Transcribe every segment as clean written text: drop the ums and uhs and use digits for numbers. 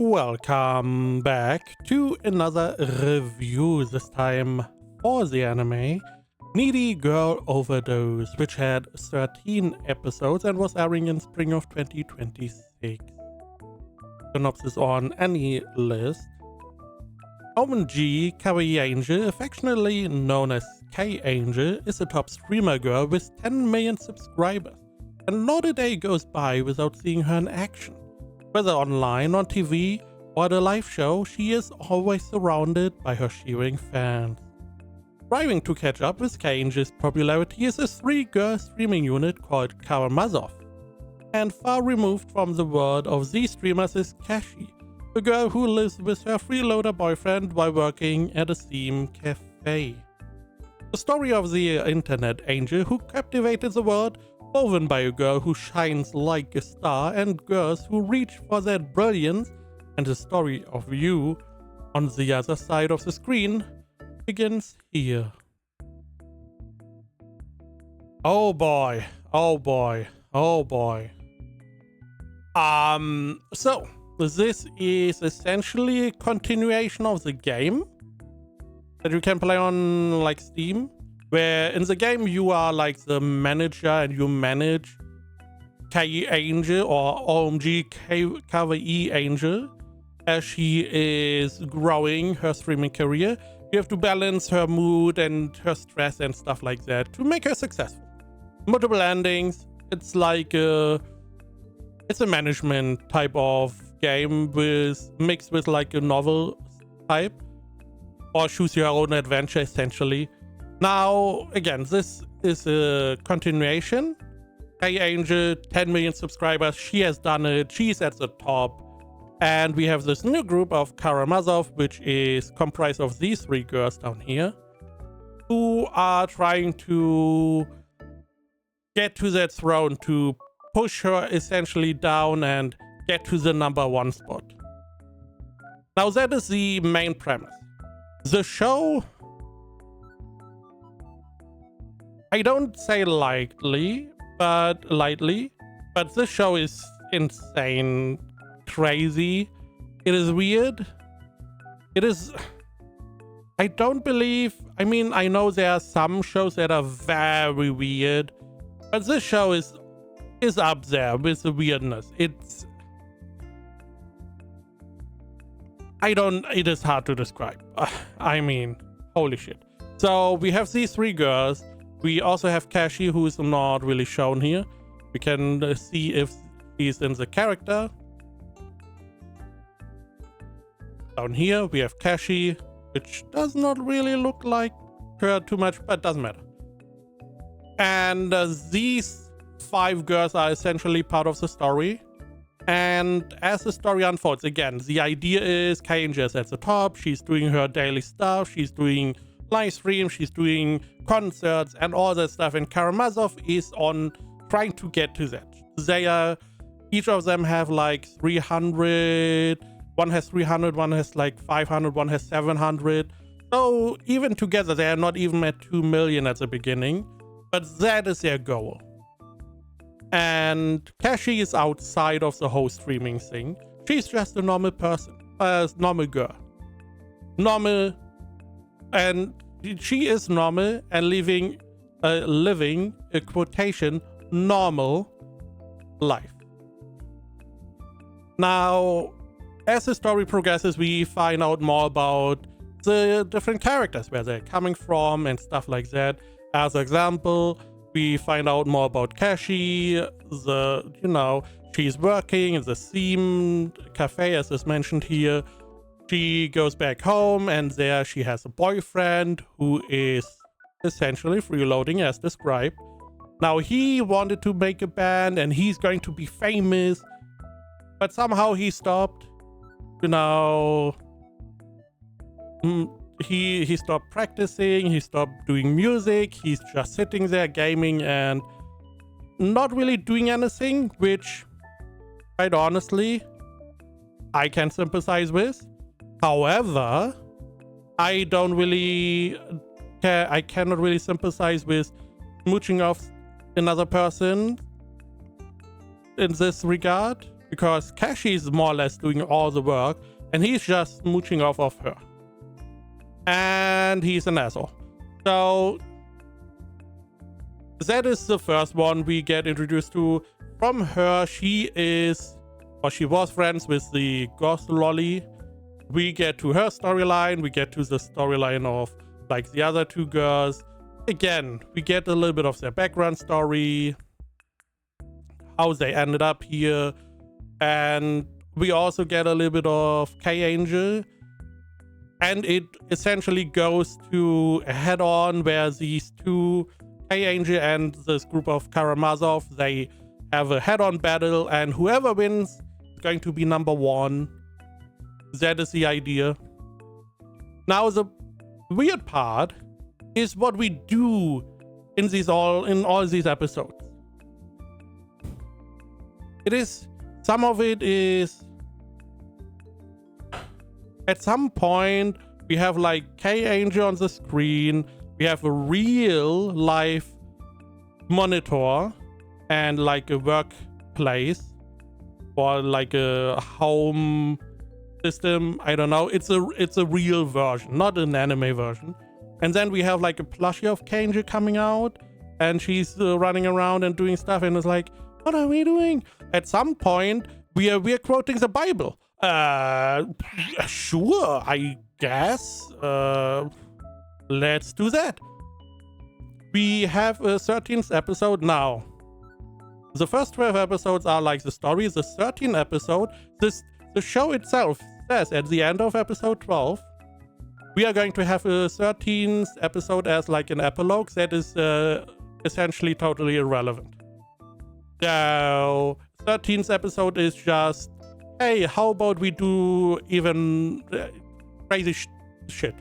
Welcome back to another review, this time for the anime Needy Girl Overdose, which had 13 episodes and was airing in spring of 2026. Synopsis on any list. OMG Kawaii Angel, affectionately known as K-Angel, is a top streamer girl with 10 million subscribers, and not a day goes by without seeing her in action. Whether online, on TV, or at a live show, she is always surrounded by her cheering fans. Striving to catch up with K-Angel's popularity is a 3-girl streaming unit called Karamazov. And far removed from the world of these streamers is Kashi, a girl who lives with her freeloader boyfriend while working at a theme cafe. The story of the internet angel who captivated the world, woven by a girl who shines like a star and girls who reach for that brilliance, and the story of you on the other side of the screen begins here. Oh boy, oh boy, oh boy. So this is essentially a continuation of the game that you can play on like Steam, where in the game you are like the manager and you manage K-Angel or OMG Kawaii Angel as she is growing her streaming career. You have to balance her mood and her stress and stuff like that to make her successful. Multiple endings. It's like it's a management type of game mixed with like a novel type, or choose your own adventure essentially. Now, again, this is a continuation. K-Angel, 10 million subscribers, she has done it, she's at the top. And we have this new group of Karamazov, which is comprised of these 3 girls down here, who are trying to get to that throne, to push her essentially down and get to the #1 spot. Now, that is the main premise. The show, I don't say lightly, but this show is insane, crazy. It is weird. It is, I don't believe, I mean, I know there are some shows that are very weird, but this show is up there with the weirdness. It is hard to describe. I mean, holy shit. So we have these 3 girls. We also have Kashi, who is not really shown here. We can see if he's in the character. Down here, we have Kashi, which does not really look like her too much, but doesn't matter. And these 5 girls are essentially part of the story. And as the story unfolds, again, the idea is K-Angel is at the top. She's doing her daily stuff. She's doing live stream, she's doing concerts and all that stuff, and Karamazov is on trying to get to that. They are, each of them have like 300, one has 300, one has like 500, one has 700. So even together they are not even at 2 million at the beginning, but that is their goal. And Kashi is outside of the whole streaming thing. She's just a normal person, a normal girl, normal, and she is normal and living a quotation normal life. Now, as the story progresses, we find out more about the different characters, where they're coming from and stuff like that. As example, we find out more about Kashi. She's working in the theme cafe, as is mentioned here. She goes back home, and there she has a boyfriend who is essentially freeloading as described. Now, he wanted to make a band and he's going to be famous, but somehow he stopped. He stopped practicing, he stopped doing music, he's just sitting there gaming and not really doing anything, which, quite honestly, I can sympathize with. However, I cannot really sympathize with smooching off another person in this regard, because Kashi is more or less doing all the work and he's just mooching off of her. And he's an asshole. So that is the first one we get introduced to. From her, she was friends with the ghost lolly. We get to her storyline, we get to the storyline of like the other two girls. Again, we get a little bit of their background story, how they ended up here, and we also get a little bit of K-Angel. And it essentially goes to a head-on where these two, K-Angel and this group of Karamazov, they have a head-on battle, and whoever wins is going to be number one. That is the idea. Now the weird part is what we do in all these episodes. Some of it is, at some point we have like K-Angel on the screen, we have a real life monitor and like a workplace or like a home system. I don't know. It's a real version, not an anime version. And then we have like a plushie of K-Angel coming out, and she's running around and doing stuff, and it's like, what are we doing? At some point we are quoting the Bible. Sure, I guess. Let's do that. We have a 13th episode now. The first 12 episodes are like the story. The 13th episode, the show itself says at the end of episode 12, we are going to have a 13th episode as like an epilogue that is essentially totally irrelevant. So 13th episode is just, hey, how about we do even crazy shit?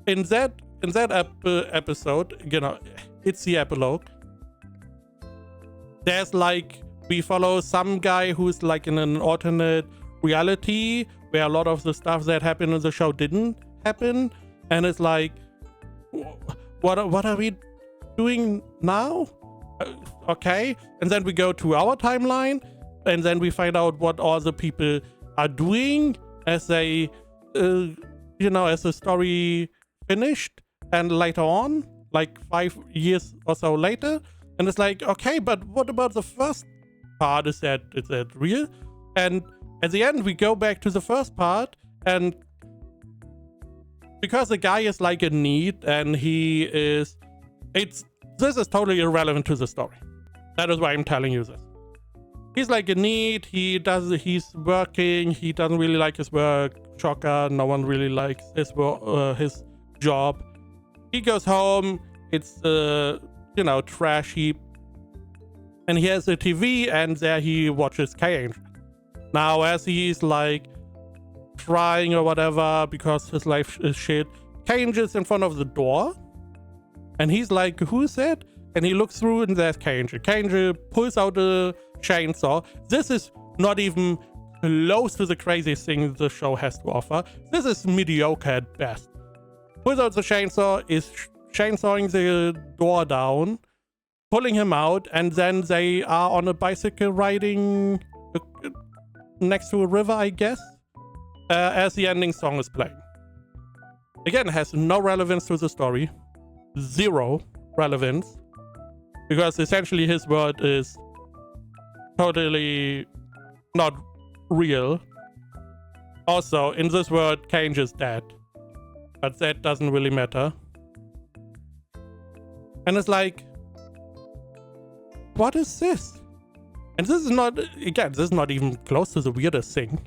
In that episode, you know, it's the epilogue. There's like, we follow some guy who's like in an alternate reality where a lot of the stuff that happened in the show didn't happen, and it's like, what are we doing now? Okay, and then we go to our timeline, and then we find out what all the people are doing as they, as the story finished, and later on, like 5 years or so later, and it's like, okay, but what about the first part? Is that real? And at the end, we go back to the first part, and because the guy is like a NEET, and this is totally irrelevant to the story. That is why I'm telling you this. He's like a NEET, he's working, he doesn't really like his work, shocker, no one really likes his job. He goes home, it's trash heap, and he has a TV, and there he watches K-Angel. Now as he's like crying or whatever because his life is shit, K-Angel's in front of the door, and he's like, who is that? And he looks through, and there's K-Angel. K-Angel pulls out a chainsaw. This is not even close to the craziest thing the show has to offer. This is mediocre at best. Pulls out the chainsaw, is chainsawing the door down, pulling him out, and then they are on a bicycle riding next to a river, I guess, as the ending song is playing. Again, it has no relevance to the story. Zero relevance. Because essentially his word is totally not real. Also, in this world, Kange is dead. But that doesn't really matter. And it's like, what is this? And this is not, again, this is not even close to the weirdest thing.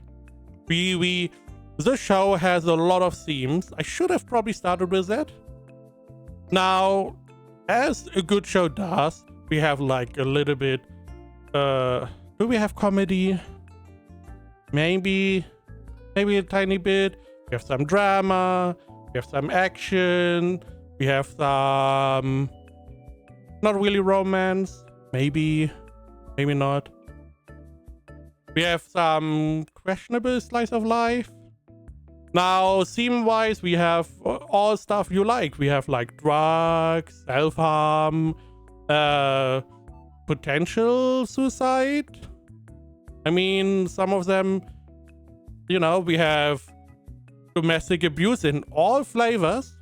This show has a lot of themes. I should have probably started with that. Now, as a good show does, we have like a little bit, do we have comedy? Maybe a tiny bit. We have some drama, we have some action, we have some, not really romance, maybe not. We have some questionable slice of life. Now, theme-wise, we have all stuff you like. We have like drugs, self-harm, potential suicide, I mean, some of them, you know, we have domestic abuse in all flavors.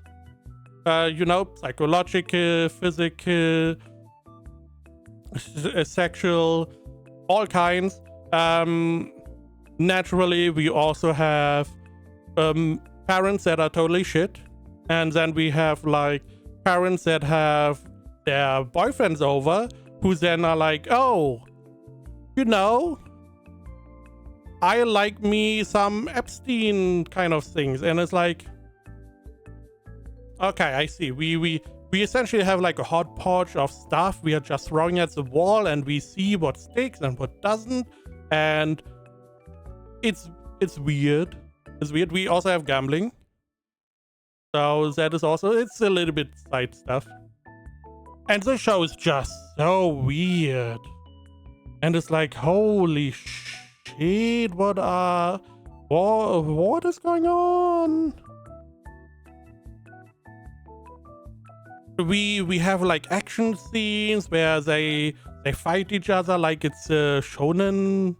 You know, psychological, physical, sexual, all kinds. Naturally, we also have parents that are totally shit. And then we have like parents that have their boyfriends over who then are like, oh, you know, I like me some Epstein kind of things. And it's like, okay, I see. We essentially have like a hodgepodge of stuff we are just throwing at the wall, and we see what sticks and what doesn't. And it's weird. It's weird. We also have gambling. So that is also, it's a little bit side stuff. And the show is just so weird. And it's like, holy shit, what is going on? We have like action scenes where they fight each other like it's a shonen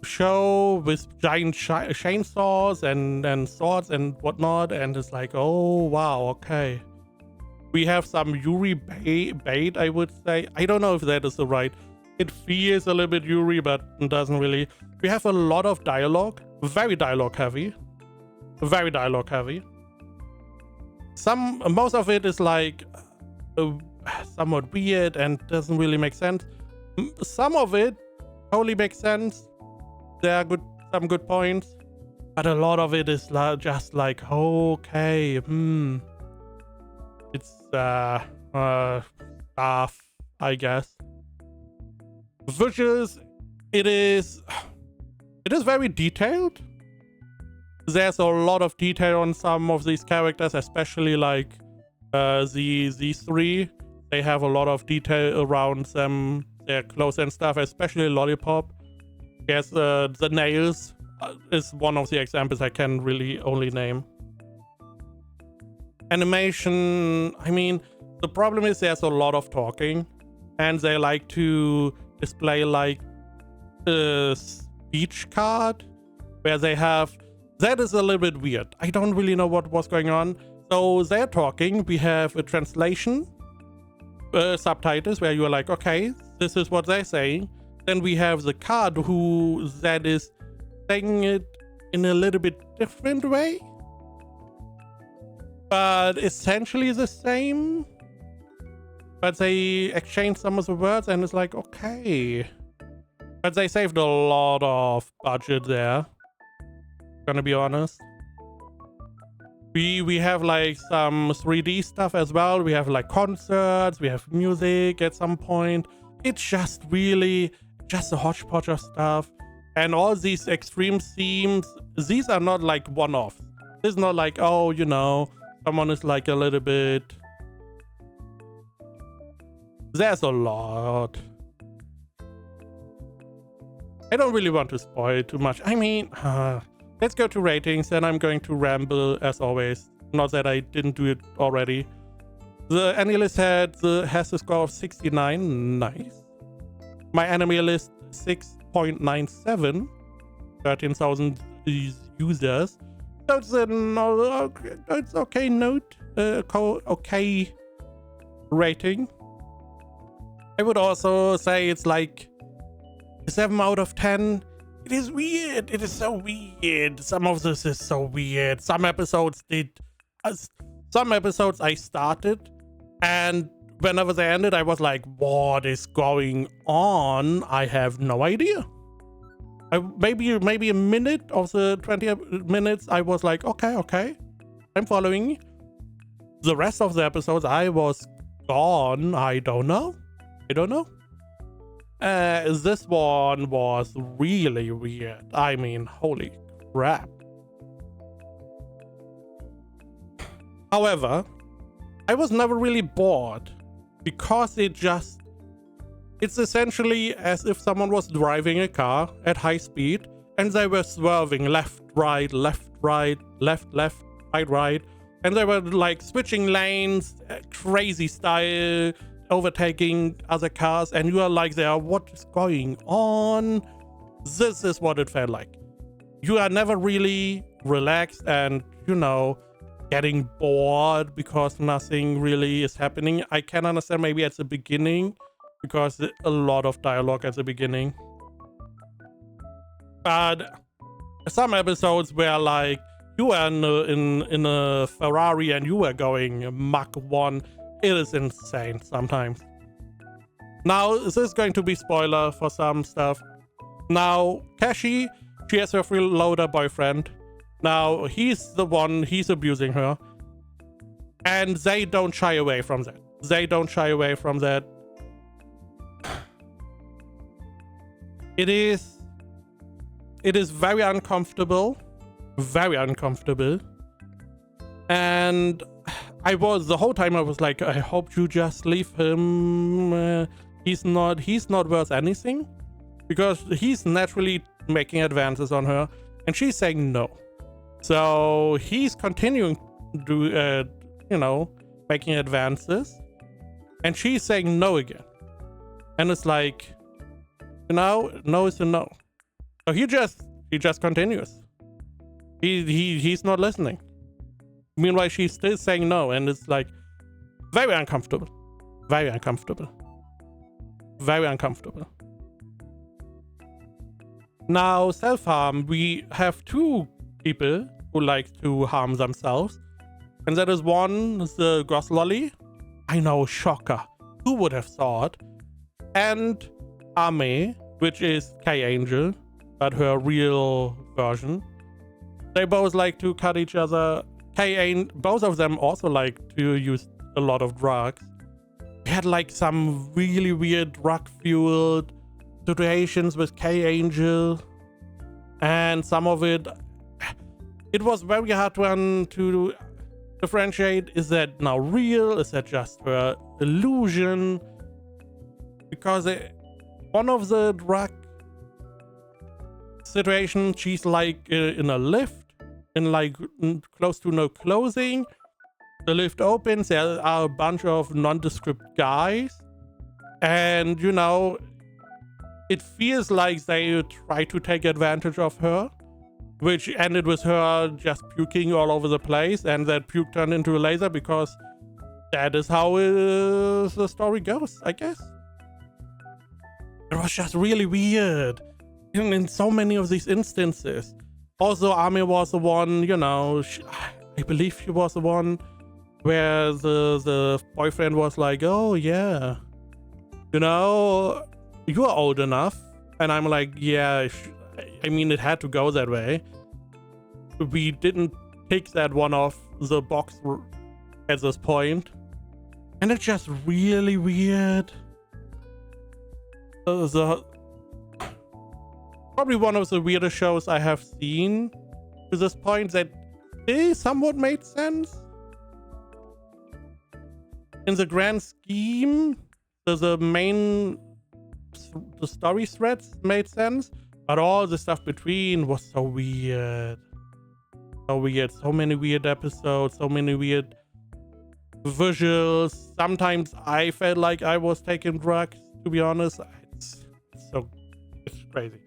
show with giant chainsaws and swords and whatnot, and it's like, oh wow, okay. We have some Yuri bait, I would say. I don't know if that is the right. It feels a little bit Yuri, but it doesn't really. We have a lot of dialogue, very dialogue heavy, very dialogue heavy. Most of it is like somewhat weird and doesn't really make sense. Some of it totally makes sense. There are some good points, but a lot of it is just like, okay, it's stuff, I guess. Visuals, it is very detailed. There's a lot of detail on some of these characters, especially like these three. They have a lot of detail around them, their clothes and stuff, especially Lollipop. Yes, the nails is one of the examples I can really only name. Animation, I mean, the problem is there's a lot of talking, and they like to display like a speech card where they have, that is a little bit weird. I don't really know what was going on. So they're talking, we have a translation, subtitles where you are like, okay, this is what they're saying. Then we have the card that is saying it in a little bit different way, but essentially the same. But they exchange some of the words, and it's like, okay. But they saved a lot of budget there, gonna be honest. We have like some 3D stuff as well. We have like concerts, we have music at some point. It's just really just a hodgepodge of stuff. And all these extreme themes, these are not like one-offs. It's not like, oh, you know, someone is like a little bit. There's a lot. I don't really want to spoil too much. I mean, let's go to ratings, and I'm going to ramble as always. Not that I didn't do it already. The AniList has a score of 69. Nice. My anime list 6.97. 13,000 users. That's it's okay note. Okay rating. I would also say it's like a 7 out of 10. It is weird. It is so weird. Some of this is so weird. Some episodes I started, and whenever they ended, I was like, what is going on? I have no idea. Maybe a minute of the 20 minutes, I was like, okay, I'm following. The rest of the episodes, I was gone. I don't know. This one was really weird. I mean, holy crap. However, I was never really bored, because it's essentially as if someone was driving a car at high speed and they were swerving left, right, right, and they were like switching lanes, crazy style, overtaking other cars, and you are like there, what is going on? This is what it felt like. You are never really relaxed and, you know, getting bored because nothing really is happening. I can understand maybe at the beginning because a lot of dialogue at the beginning. But some episodes where like you were in a Ferrari and you were going Mach 1. It is insane sometimes. Now, this is going to be spoiler for some stuff. Now, Kashi, she has her freeloader boyfriend. Now, he's abusing her. And they don't shy away from that. They don't shy away from that. It is very uncomfortable. Very uncomfortable. And the whole time I was like, I hope you just leave him. He's not worth anything. Because he's naturally making advances on her. And she's saying no. So he's continuing to, you know, making advances. And she's saying no again. And it's like, you know, no is a no. So he just continues. He's not listening. Meanwhile, she's still saying no, and it's like very uncomfortable. Very uncomfortable. Very uncomfortable. Now, self-harm. We have two people who like to harm themselves. And that is one, the Gross Lolly. I know, shocker. Who would have thought? And Ame, which is K-Angel, but her real version. They both like to cut each other. Both of them also like to use a lot of drugs. We had like some really weird drug-fueled situations with K-Angel. And some of it was very hard to differentiate. Is that now real? Is that just her illusion? Because one of the drug situations, she's like in a lift, in like close to no clothing. The lift opens, there are a bunch of nondescript guys. And, you know, it feels like they try to take advantage of her. Which ended with her just puking all over the place, and that puke turned into a laser because that is how the story goes, I guess. It was just really weird in so many of these instances. Also, Ame was the one, you know, I believe she was the one where the boyfriend was like, oh yeah, you know, you are old enough. And I'm like, yeah, I mean, it had to go that way. We didn't take that one off the box at this point. And it's just really weird. Probably one of the weirdest shows I have seen to this point that somewhat made sense. In the grand scheme, the story threads made sense. But all the stuff between was so weird. So weird. So many weird episodes. So many weird visuals. Sometimes I felt like I was taking drugs, to be honest. It's crazy.